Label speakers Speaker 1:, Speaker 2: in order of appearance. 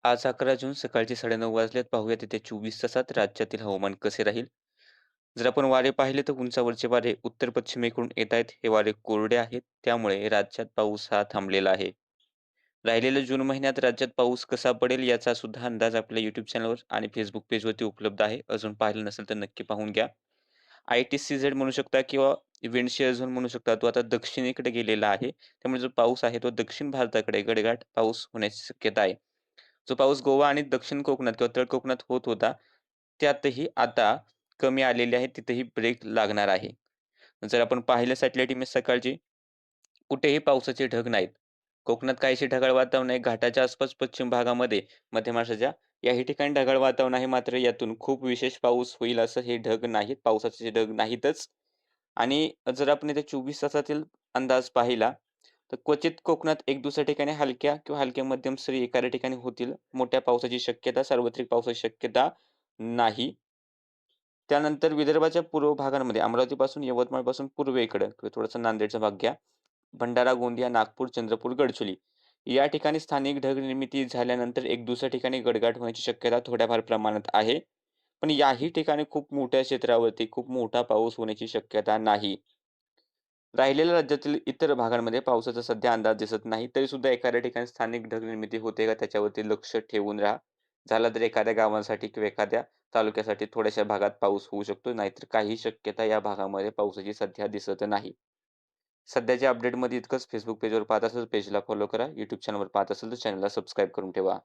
Speaker 1: आज 11 जून सकाळचे 9:30 वाजल्यात. पाहूयात येत्या 24 तासात राज्यातील हवामान कसे राहील. जर आपण वारे पाहिले तर उंचावरचे वारे उत्तर-पश्चिमेकडून येत आहेत. हे वारे कोरडे आहेत. त्यामुळे राज्यात पाऊस हा थांबलेला आहे. राहिलेल्या जून महिन्यात राज्यात पाऊस कसा पडेल याचा सुद्धा अंदाज आपल्या YouTube चॅनलवर आणि Facebook पेजवरती उपलब्ध आहे. अजून पाहिलं नसेल तर नक्की पाहून घ्या. ITCZ म्हणू शकता किंवा विंडशीअर झोन म्हणू शकता. तो आता दक्षिणेकडे गेलेला आहे. त्यामुळे जो पाऊस आहे तो दक्षिण भारताकडे गडगडाट पाऊस होण्याची शक्यता आहे. जो पाऊस गोवा आणि दक्षिण कोकणात किंवा तळ कोकणात होत होता, त्यातही आता कमी आलेले आहे. तिथेही ब्रेक लागणार आहे. जर आपण पाहिलं सॅटेलाइट इमेज सकाळची, कुठेही पावसाचे ढग नाहीत. कोकणात काहीसे ढगाळ वातावरण आहे. घाटाच्या आसपास पश्चिम भागामध्ये, मध्य महाराष्ट्राच्या याही ठिकाणी ढगाळ वातावरण आहे. मात्र यातून खूप विशेष पाऊस होईल असं हे ढग नाहीत. पावसाचे ढग नाहीतच. आणि जर आपण येत्या 24 तासातील अंदाज पाहिला, तर क्वचित कोकणात एक दुसऱ्या ठिकाणी हलक्या किंवा हलक्या मध्यम सरी एखाद्या ठिकाणी होतील. मोठ्या पावसाची शक्यता, सार्वत्रिक पावसाची शक्यता नाही. त्यानंतर विदर्भाच्या पूर्व भागांमध्ये अमरावतीपासून यवतमाळपासून पूर्वेकडं किंवा थोडासा नांदेडचा भाग घ्या. भंडारा, गोंदिया, नागपूर, चंद्रपूर, गडचिरोली या ठिकाणी स्थानिक ढग निर्मिती झाल्यानंतर एक दुसऱ्या ठिकाणी गडगडाट होण्याची शक्यता थोड्याफार प्रमाणात आहे. पण याही ठिकाणी खूप मोठ्या क्षेत्रावरती खूप मोठा पाऊस होण्याची शक्यता नाही. राहिलेल्या राज्यातील इतर भागांमध्ये पावसाचा सध्या अंदाज दिसत नाही. तरीसुद्धा एखाद्या ठिकाणी स्थानिक ढग निर्मिती होते का त्याच्यावरती लक्ष ठेवून राहा. झाला तर एखाद्या गावासाठी किंवा एखाद्या तालुक्यासाठी थोड्याशा भागात पाऊस होऊ शकतो. नाहीतर काही शक्यता या भागामध्ये पावसाची सध्या दिसत नाही. सध्याच्या अपडेटमध्ये इतकंच. Facebook पेजवर पाहत असाल पेजला फॉलो करा. YouTube चॅनलवर पाहत असाल तर चॅनलला सबस्क्राईब करून ठेवा.